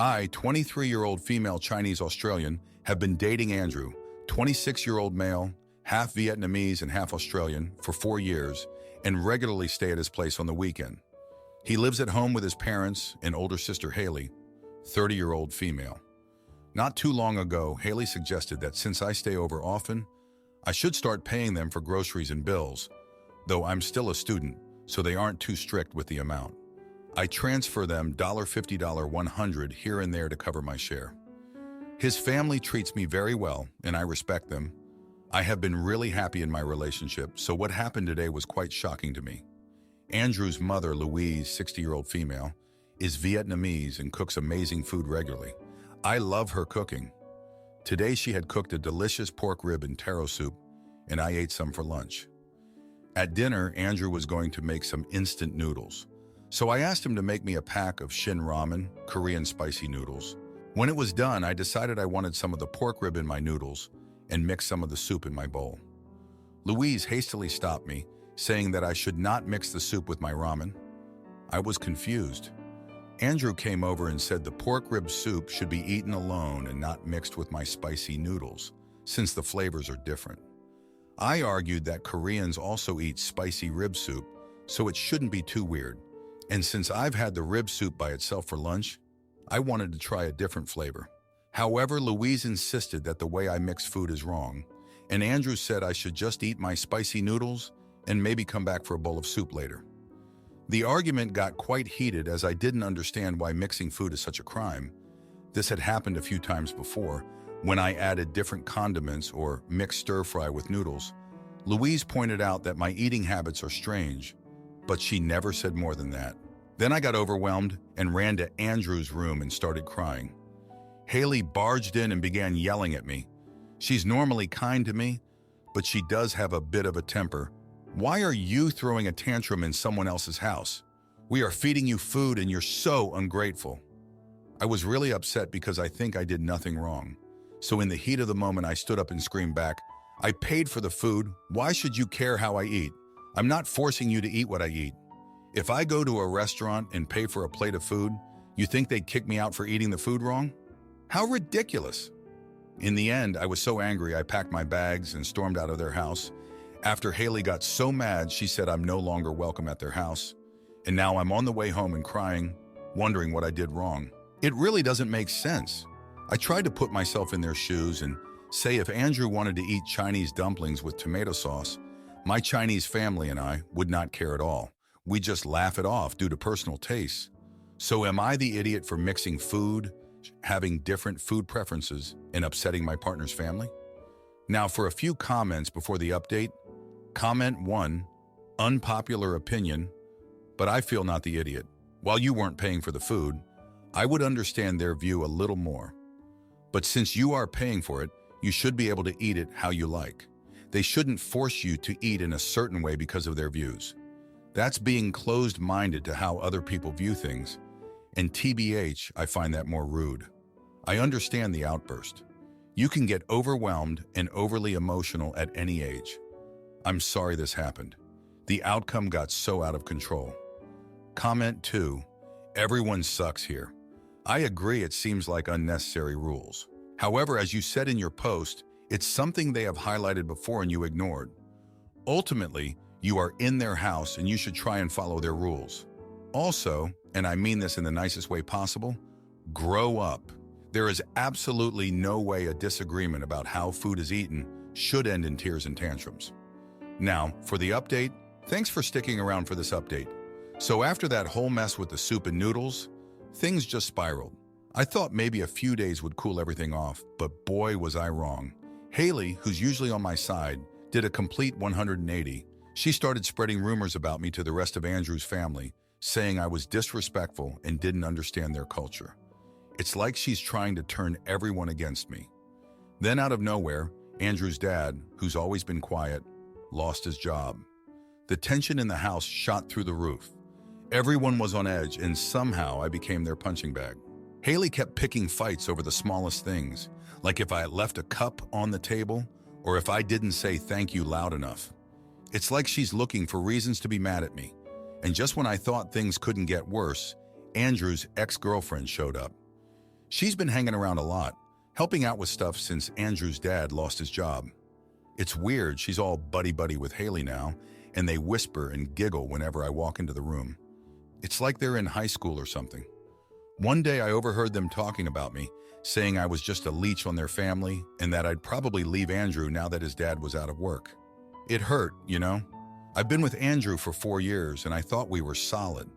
I, 23-year-old female Chinese Australian, have been dating Andrew, 26-year-old male, half Vietnamese and half Australian, for 4 years and regularly stay at his place on the weekend. He lives at home with his parents and older sister Haley, 30-year-old female. Not too long ago, Haley suggested that since I stay over often, I should start paying them for groceries and bills, though I'm still a student, so they aren't too strict with the amount. I transfer them $50, $100 here and there to cover my share. His family treats me very well, and I respect them. I have been really happy in my relationship, so what happened today was quite shocking to me. Andrew's mother, Louise, 60-year-old female, is Vietnamese and cooks amazing food regularly. I love her cooking. Today she had cooked a delicious pork rib and taro soup, and I ate some for lunch. At dinner, Andrew was going to make some instant noodles. So I asked him to make me a pack of Shin ramen, Korean spicy noodles. When it was done, I decided I wanted some of the pork rib in my noodles and mix some of the soup in my bowl. Louise hastily stopped me, saying that I should not mix the soup with my ramen. I was confused. Andrew came over and said the pork rib soup should be eaten alone and not mixed with my spicy noodles, since the flavors are different. I argued that Koreans also eat spicy rib soup, so it shouldn't be too weird. And since I've had the rib soup by itself for lunch, I wanted to try a different flavor. However, Louise insisted that the way I mix food is wrong, and Andrew said I should just eat my spicy noodles and maybe come back for a bowl of soup later. The argument got quite heated as I didn't understand why mixing food is such a crime. This had happened a few times before, when I added different condiments or mixed stir-fry with noodles. Louise pointed out that my eating habits are strange, but she never said more than that. Then I got overwhelmed and ran to Andrew's room and started crying. Haley barged in and began yelling at me. She's normally kind to me, but she does have a bit of a temper. Why are you throwing a tantrum in someone else's house? We are feeding you food and you're so ungrateful. I was really upset because I think I did nothing wrong. So in the heat of the moment, I stood up and screamed back, I paid for the food. Why should you care how I eat? I'm not forcing you to eat what I eat. If I go to a restaurant and pay for a plate of food, you think they'd kick me out for eating the food wrong? How ridiculous. In the end, I was so angry I packed my bags and stormed out of their house. After Haley got so mad, she said I'm no longer welcome at their house. And now I'm on the way home and crying, wondering what I did wrong. It really doesn't make sense. I tried to put myself in their shoes and say if Andrew wanted to eat Chinese dumplings with tomato sauce, my Chinese family and I would not care at all. We just laugh it off due to personal tastes. So am I the idiot for mixing food, having different food preferences, and upsetting my partner's family? Now for a few comments before the update. Comment 1, unpopular opinion, but I feel not the idiot. While you weren't paying for the food, I would understand their view a little more. But since you are paying for it, you should be able to eat it how you like. They shouldn't force you to eat in a certain way because of their views. That's being closed-minded to how other people view things, and TBH, I find that more rude. I understand the outburst. You can get overwhelmed and overly emotional at any age. I'm sorry this happened. The outcome got so out of control. Comment 2, everyone sucks here. I agree, it seems like unnecessary rules. However, as you said in your post, it's something they have highlighted before and you ignored. Ultimately, you are in their house and you should try and follow their rules. Also, and I mean this in the nicest way possible, grow up. There is absolutely no way a disagreement about how food is eaten should end in tears and tantrums. Now, for the update, thanks for sticking around for this update. So after that whole mess with the soup and noodles, things just spiraled. I thought maybe a few days would cool everything off, but boy was I wrong. Haley, who's usually on my side, did a complete 180. She started spreading rumors about me to the rest of Andrew's family, saying I was disrespectful and didn't understand their culture. It's like she's trying to turn everyone against me. Then out of nowhere, Andrew's dad, who's always been quiet, lost his job. The tension in the house shot through the roof. Everyone was on edge and somehow I became their punching bag. Haley kept picking fights over the smallest things, like if I had left a cup on the table or if I didn't say thank you loud enough. It's like she's looking for reasons to be mad at me. And just when I thought things couldn't get worse, Andrew's ex-girlfriend showed up. She's been hanging around a lot, helping out with stuff since Andrew's dad lost his job. It's weird, she's all buddy-buddy with Haley now, and they whisper and giggle whenever I walk into the room. It's like they're in high school or something. One day I overheard them talking about me, saying I was just a leech on their family and that I'd probably leave Andrew now that his dad was out of work. It hurt, you know? I've been with Andrew for 4 years and I thought we were solid.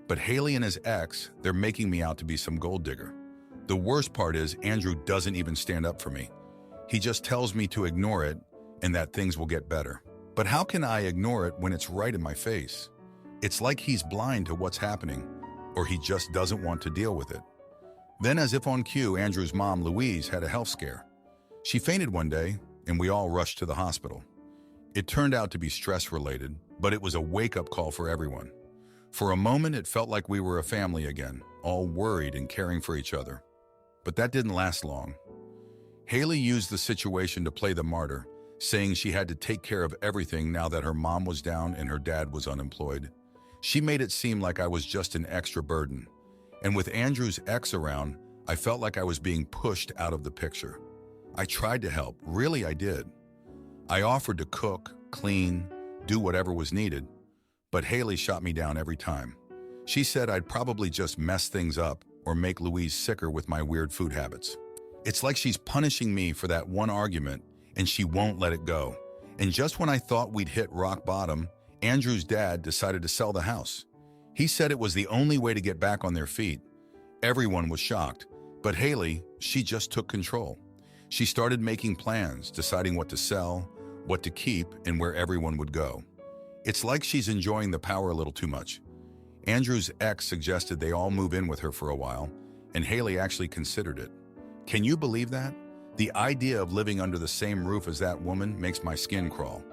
But Haley and his ex, they're making me out to be some gold digger. The worst part is Andrew doesn't even stand up for me. He just tells me to ignore it and that things will get better. But how can I ignore it when it's right in my face? It's like he's blind to what's happening, or he just doesn't want to deal with it. Then, as if on cue, Andrew's mom, Louise, had a health scare. She fainted one day, and we all rushed to the hospital. It turned out to be stress-related, but it was a wake-up call for everyone. For a moment, it felt like we were a family again, all worried and caring for each other. But that didn't last long. Haley used the situation to play the martyr, saying she had to take care of everything now that her mom was down and her dad was unemployed. She made it seem like I was just an extra burden. And with Andrew's ex around, I felt like I was being pushed out of the picture. I tried to help, really I did. I offered to cook, clean, do whatever was needed, but Haley shot me down every time. She said I'd probably just mess things up or make Louise sicker with my weird food habits. It's like she's punishing me for that one argument and she won't let it go. And just when I thought we'd hit rock bottom, Andrew's dad decided to sell the house. He said it was the only way to get back on their feet. Everyone was shocked, but Haley, she just took control. She started making plans, deciding what to sell, what to keep, and where everyone would go. It's like she's enjoying the power a little too much. Andrew's ex suggested they all move in with her for a while, and Haley actually considered it. Can you believe that? The idea of living under the same roof as that woman makes my skin crawl.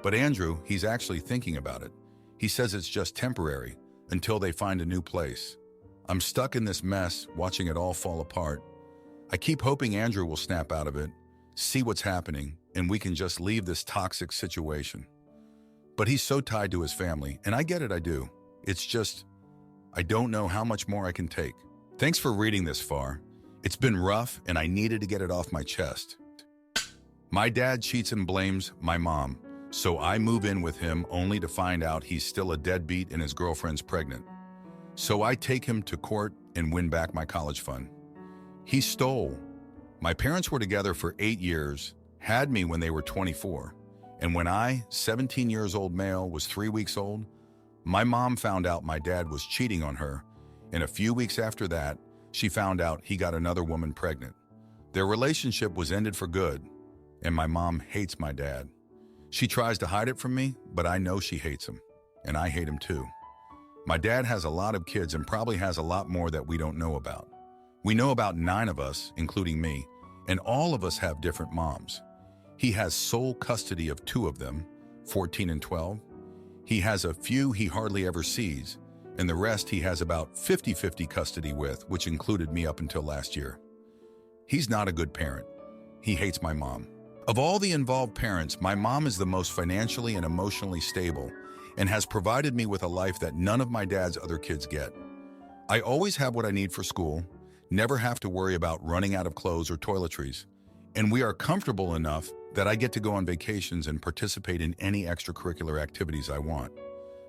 But Andrew, he's actually thinking about it. He says it's just temporary, until they find a new place. I'm stuck in this mess, watching it all fall apart. I keep hoping Andrew will snap out of it, see what's happening, and we can just leave this toxic situation. But he's so tied to his family, and I get it, I do. It's just, I don't know how much more I can take. Thanks for reading this far. It's been rough, and I needed to get it off my chest. My dad cheats and blames my mom, so I move in with him only to find out he's still a deadbeat and his girlfriend's pregnant. So I take him to court and win back my college fund. He stole. My parents were together for 8 years, had me when they were 24, and when I, 17 years old male, was 3 weeks old, my mom found out my dad was cheating on her, and a few weeks after that, she found out he got another woman pregnant. Their relationship was ended for good, and my mom hates my dad. She tries to hide it from me, but I know she hates him, and I hate him too. My dad has a lot of kids and probably has a lot more that we don't know about. We know about 9 of us, including me, and all of us have different moms. He has sole custody of 2 of them, 14 and 12. He has a few he hardly ever sees, and the rest he has about 50-50 custody with, which included me up until last year. He's not a good parent. He hates my mom. Of all the involved parents, my mom is the most financially and emotionally stable and has provided me with a life that none of my dad's other kids get. I always have what I need for school, never have to worry about running out of clothes or toiletries, and we are comfortable enough that I get to go on vacations and participate in any extracurricular activities I want.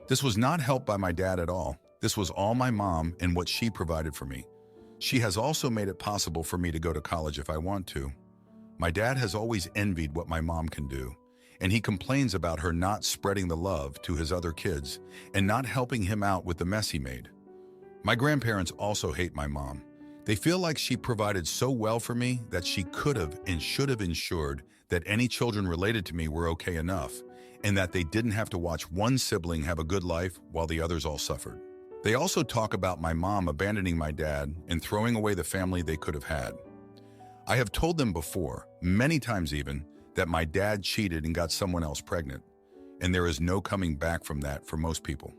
This was not helped by my dad at all. This was all my mom and what she provided for me. She has also made it possible for me to go to college if I want to. My dad has always envied what my mom can do, and he complains about her not spreading the love to his other kids and not helping him out with the mess he made. My grandparents also hate my mom. They feel like she provided so well for me that she could have and should have ensured that any children related to me were okay enough, and that they didn't have to watch one sibling have a good life while the others all suffered. They also talk about my mom abandoning my dad and throwing away the family they could have had. I have told them before, many times even, that my dad cheated and got someone else pregnant, and there is no coming back from that for most people.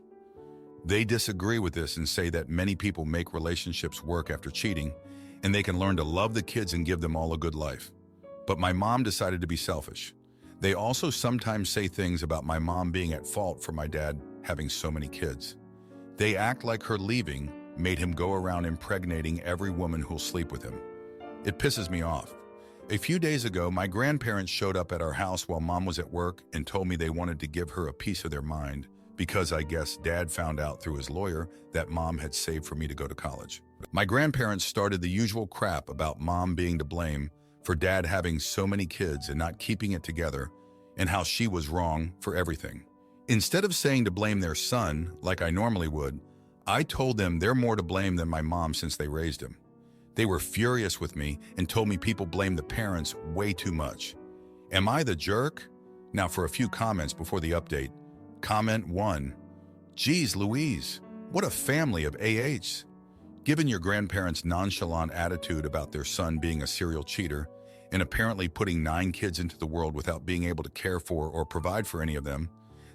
They disagree with this and say that many people make relationships work after cheating, and they can learn to love the kids and give them all a good life. But my mom decided to be selfish. They also sometimes say things about my mom being at fault for my dad having so many kids. They act like her leaving made him go around impregnating every woman who'll sleep with him. It pisses me off. A few days ago, my grandparents showed up at our house while Mom was at work and told me they wanted to give her a piece of their mind because I guess Dad found out through his lawyer that Mom had saved for me to go to college. My grandparents started the usual crap about Mom being to blame for Dad having so many kids and not keeping it together, and how she was wrong for everything. Instead of saying to blame their son, like I normally would, I told them they're more to blame than my mom since they raised him. They were furious with me and told me people blame the parents way too much. Am I the jerk? Now for a few comments before the update. Comment 1. Geez Louise, what a family of AHs. Given your grandparents' nonchalant attitude about their son being a serial cheater and apparently putting 9 kids into the world without being able to care for or provide for any of them,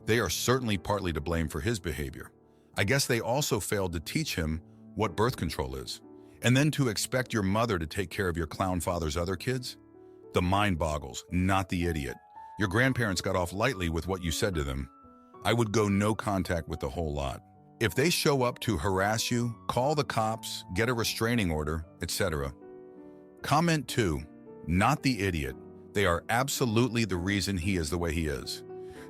they are certainly partly to blame for his behavior. I guess they also failed to teach him what birth control is. And then to expect your mother to take care of your clown father's other kids? The mind boggles, not the idiot. Your grandparents got off lightly with what you said to them. I would go no contact with the whole lot. If they show up to harass you, call the cops, get a restraining order, etc. Comment 2. Not the idiot. They are absolutely the reason he is the way he is.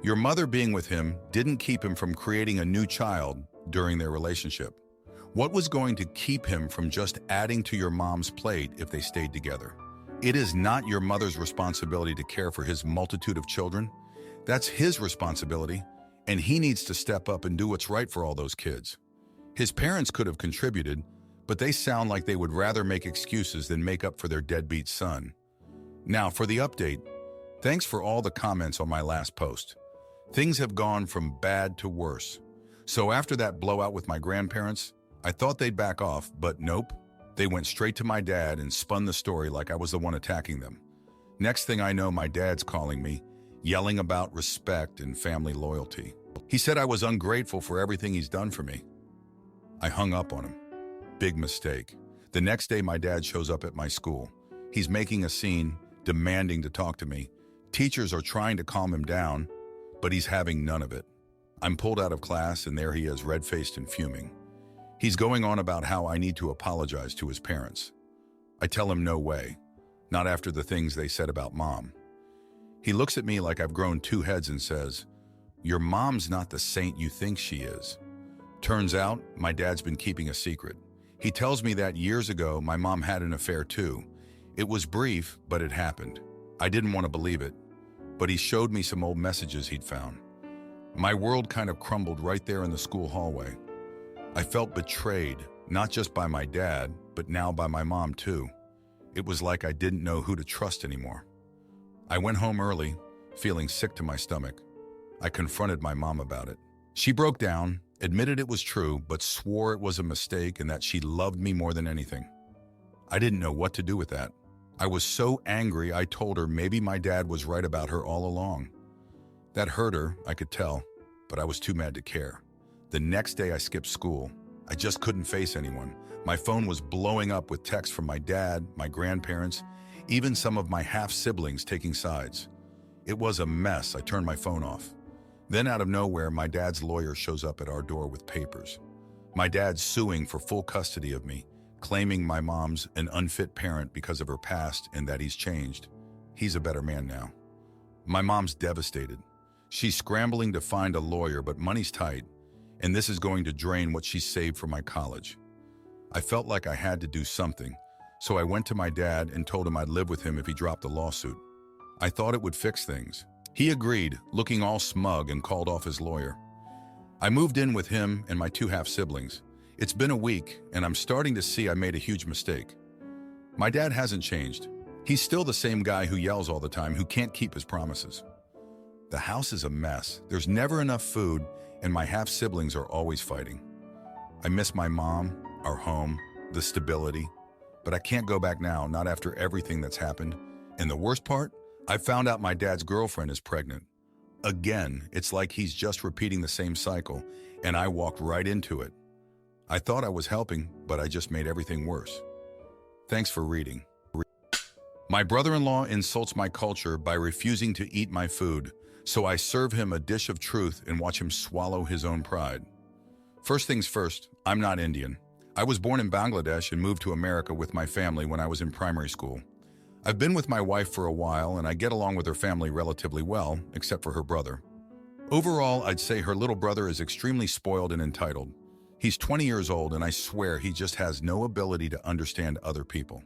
Your mother being with him didn't keep him from creating a new child during their relationship. What was going to keep him from just adding to your mom's plate if they stayed together? It is not your mother's responsibility to care for his multitude of children. That's his responsibility, and he needs to step up and do what's right for all those kids. His parents could have contributed, but they sound like they would rather make excuses than make up for their deadbeat son. Now for the update. Thanks for all the comments on my last post. Things have gone from bad to worse. So after that blowout with my grandparents, I thought they'd back off, but nope. They went straight to my dad and spun the story like I was the one attacking them. Next thing I know, my dad's calling me, yelling about respect and family loyalty. He said I was ungrateful for everything he's done for me. I hung up on him. Big mistake. The next day, my dad shows up at my school. He's making a scene, demanding to talk to me. Teachers are trying to calm him down, but he's having none of it. I'm pulled out of class, and there he is, red-faced and fuming. He's going on about how I need to apologize to his parents. I tell him no way, not after the things they said about Mom. He looks at me like I've grown 2 heads and says, "Your mom's not the saint you think she is." Turns out, my dad's been keeping a secret. He tells me that years ago, my mom had an affair too. It was brief, but it happened. I didn't want to believe it, but he showed me some old messages he'd found. My world kind of crumbled right there in the school hallway. I felt betrayed, not just by my dad, but now by my mom too. It was like I didn't know who to trust anymore. I went home early, feeling sick to my stomach. I confronted my mom about it. She broke down, admitted it was true, but swore it was a mistake and that she loved me more than anything. I didn't know what to do with that. I was so angry I told her maybe my dad was right about her all along. That hurt her, I could tell, but I was too mad to care. The next day I skipped school. I just couldn't face anyone. My phone was blowing up with texts from my dad, my grandparents, even some of my half-siblings taking sides. It was a mess. I turned my phone off. Then out of nowhere, my dad's lawyer shows up at our door with papers. My dad's suing for full custody of me, claiming my mom's an unfit parent because of her past and that he's changed. He's a better man now. My mom's devastated. She's scrambling to find a lawyer, but money's tight, and this is going to drain what she saved for my college. I felt like I had to do something, so I went to my dad and told him I'd live with him if he dropped the lawsuit. I thought it would fix things. He agreed, looking all smug, and called off his lawyer. I moved in with him and my 2 half-siblings. It's been a week, and I'm starting to see I made a huge mistake. My dad hasn't changed. He's still the same guy who yells all the time, who can't keep his promises. The house is a mess. There's never enough food, and my half-siblings are always fighting. I miss my mom, our home, the stability, but I can't go back now, not after everything that's happened. And the worst part? I found out my dad's girlfriend is pregnant. Again, it's like he's just repeating the same cycle, and I walked right into it. I thought I was helping, but I just made everything worse. Thanks for reading. My brother-in-law insults my culture by refusing to eat my food, so I serve him a dish of truth and watch him swallow his own pride. First things first, I'm not Indian. I was born in Bangladesh and moved to America with my family when I was in primary school. I've been with my wife for a while and I get along with her family relatively well, except for her brother. Overall, I'd say her little brother is extremely spoiled and entitled. He's 20 years old and I swear he just has no ability to understand other people.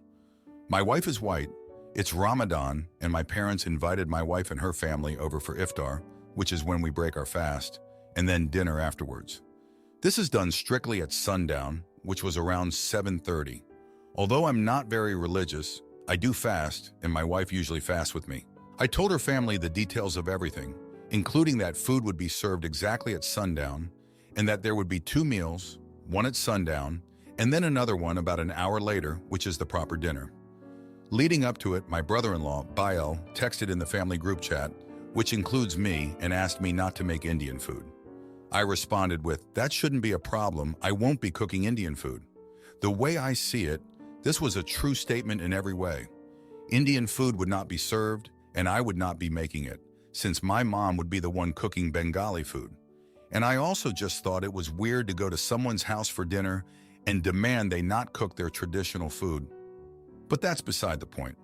My wife is white. It's Ramadan and my parents invited my wife and her family over for iftar, which is when we break our fast, and then dinner afterwards. This is done strictly at sundown, which was around 7:30. Although I'm not very religious, I do fast and my wife usually fasts with me. I told her family the details of everything, including that food would be served exactly at sundown and that there would be 2 meals, one at sundown and then another one about an hour later, which is the proper dinner. Leading up to it, my brother-in-law, Bael, texted in the family group chat, which includes me, and asked me not to make Indian food. I responded with, "That shouldn't be a problem, I won't be cooking Indian food." The way I see it, this was a true statement in every way. Indian food would not be served, and I would not be making it, since my mom would be the one cooking Bengali food. And I also just thought it was weird to go to someone's house for dinner and demand they not cook their traditional food. But that's beside the point.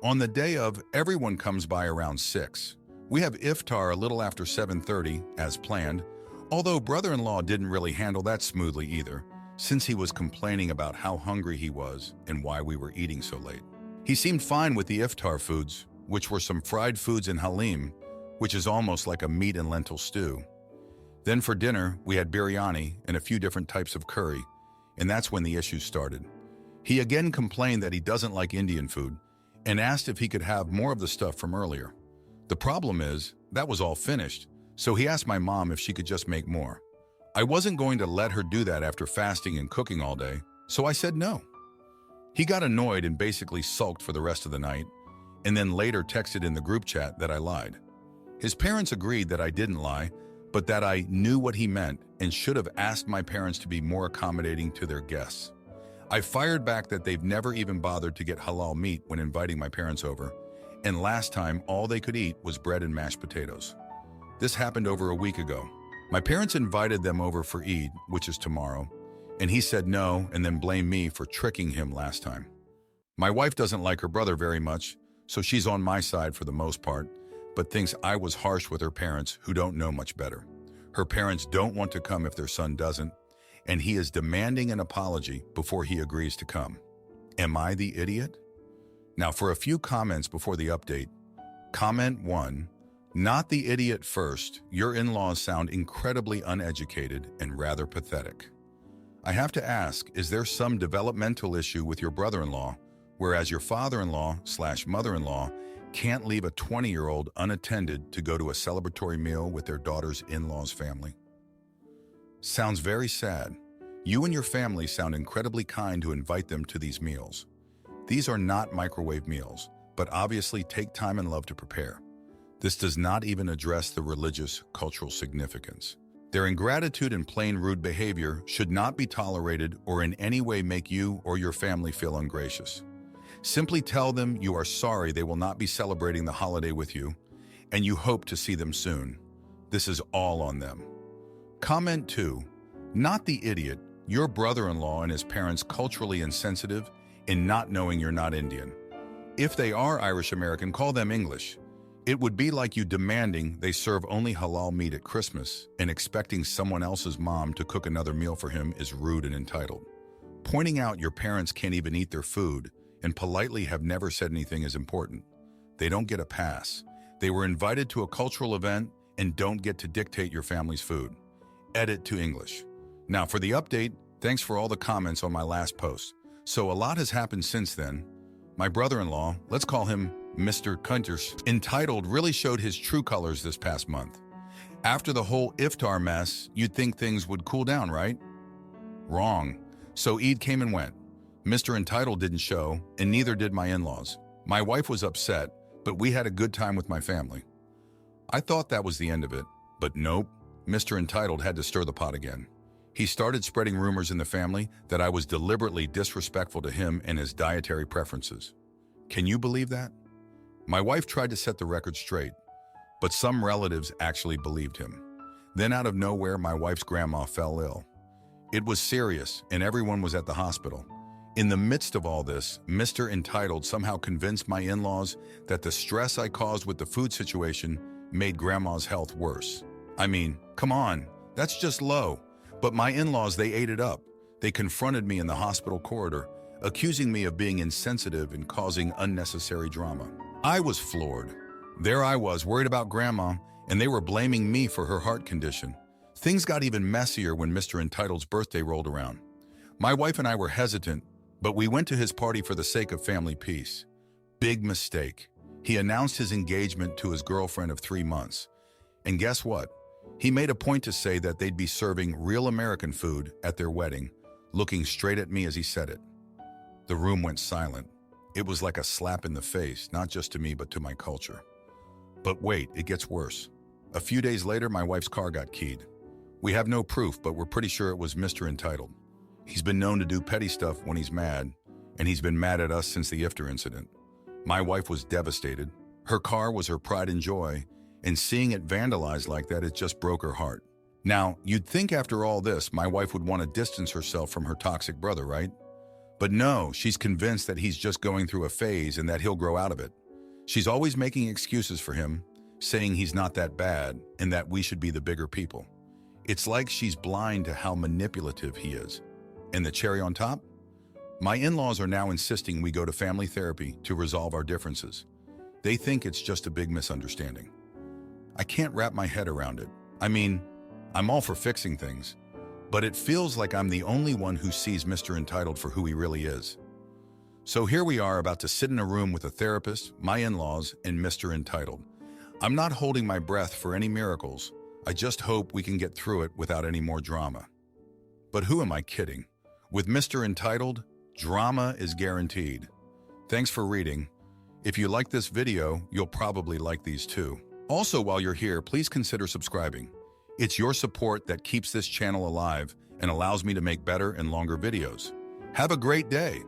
On the day of, everyone comes by around 6. We have iftar a little after 7:30, as planned, although brother-in-law didn't really handle that smoothly either, since he was complaining about how hungry he was and why we were eating so late. He seemed fine with the iftar foods, which were some fried foods and halim, which is almost like a meat and lentil stew. Then for dinner, we had biryani and a few different types of curry, and that's when the issues started. He again complained that he doesn't like Indian food and asked if he could have more of the stuff from earlier. The problem is, that was all finished, so he asked my mom if she could just make more. I wasn't going to let her do that after fasting and cooking all day, so I said no. He got annoyed and basically sulked for the rest of the night, and then later texted in the group chat that I lied. His parents agreed that I didn't lie, but that I knew what he meant and should have asked my parents to be more accommodating to their guests. I fired back that they've never even bothered to get halal meat when inviting my parents over, and last time all they could eat was bread and mashed potatoes. This happened over a week ago. My parents invited them over for Eid, which is tomorrow, and he said no and then blamed me for tricking him last time. My wife doesn't like her brother very much, so she's on my side for the most part, but thinks I was harsh with her parents who don't know much better. Her parents don't want to come if their son doesn't, and he is demanding an apology before he agrees to come. Am I the idiot? Now for a few comments before the update. Comment 1. Not the idiot first. Your in-laws sound incredibly uneducated and rather pathetic. I have to ask, is there some developmental issue with your brother-in-law, whereas your father-in-law/mother-in-law can't leave a 20-year-old unattended to go to a celebratory meal with their daughter's in-laws family? Sounds very sad. You and your family sound incredibly kind to invite them to these meals. These are not microwave meals, but obviously take time and love to prepare. This does not even address the religious, cultural significance. Their ingratitude and plain rude behavior should not be tolerated or in any way make you or your family feel ungracious. Simply tell them you are sorry they will not be celebrating the holiday with you, and you hope to see them soon. This is all on them. Comment 2. Not the idiot. Your brother-in-law and his parents culturally insensitive in not knowing you're not Indian. If they are Irish American, call them English. It would be like you demanding they serve only halal meat at Christmas and expecting someone else's mom to cook another meal for him is rude and entitled. Pointing out your parents can't even eat their food and politely have never said anything is important. They don't get a pass. They were invited to a cultural event and don't get to dictate your family's food. Edit to English. Now for the update, thanks for all the comments on my last post. So a lot has happened since then. My brother-in-law, let's call him Mr. Kunters, entitled really showed his true colors this past month. After the whole iftar mess, you'd think things would cool down, right? Wrong. So Eid came and went. Mr. Entitled didn't show, and neither did my in-laws. My wife was upset, but we had a good time with my family. I thought that was the end of it, but nope. Mr. Entitled had to stir the pot again. He started spreading rumors in the family that I was deliberately disrespectful to him and his dietary preferences. Can you believe that? My wife tried to set the record straight, but some relatives actually believed him. Then out of nowhere, my wife's grandma fell ill. It was serious, and everyone was at the hospital. In the midst of all this, Mr. Entitled somehow convinced my in-laws that the stress I caused with the food situation made Grandma's health worse. I mean, come on, that's just low. But my in-laws, they ate it up. They confronted me in the hospital corridor, accusing me of being insensitive and causing unnecessary drama. I was floored. There I was, worried about Grandma, and they were blaming me for her heart condition. Things got even messier when Mr. Entitled's birthday rolled around. My wife and I were hesitant, but we went to his party for the sake of family peace. Big mistake. He announced his engagement to his girlfriend of 3 months. And guess what? He made a point to say that they'd be serving real American food at their wedding, looking straight at me as he said it. The room went silent. It was like a slap in the face, not just to me, but to my culture. But wait, it gets worse. A few days later, my wife's car got keyed. We have no proof, but we're pretty sure it was Mr. Entitled. He's been known to do petty stuff when he's mad, and he's been mad at us since the Iftar incident. My wife was devastated. Her car was her pride and joy, and seeing it vandalized like that, it just broke her heart. Now, you'd think after all this, my wife would want to distance herself from her toxic brother, right? But no, she's convinced that he's just going through a phase and that he'll grow out of it. She's always making excuses for him, saying he's not that bad and that we should be the bigger people. It's like she's blind to how manipulative he is. And the cherry on top? My in-laws are now insisting we go to family therapy to resolve our differences. They think it's just a big misunderstanding. I can't wrap my head around it. I mean, I'm all for fixing things, but it feels like I'm the only one who sees Mr. Entitled for who he really is. So here we are about to sit in a room with a therapist, my in-laws, and Mr. Entitled. I'm not holding my breath for any miracles. I just hope we can get through it without any more drama. But who am I kidding? With Mr. Entitled, drama is guaranteed. Thanks for reading. If you like this video, you'll probably like these too. Also, while you're here, please consider subscribing. It's your support that keeps this channel alive and allows me to make better and longer videos. Have a great day.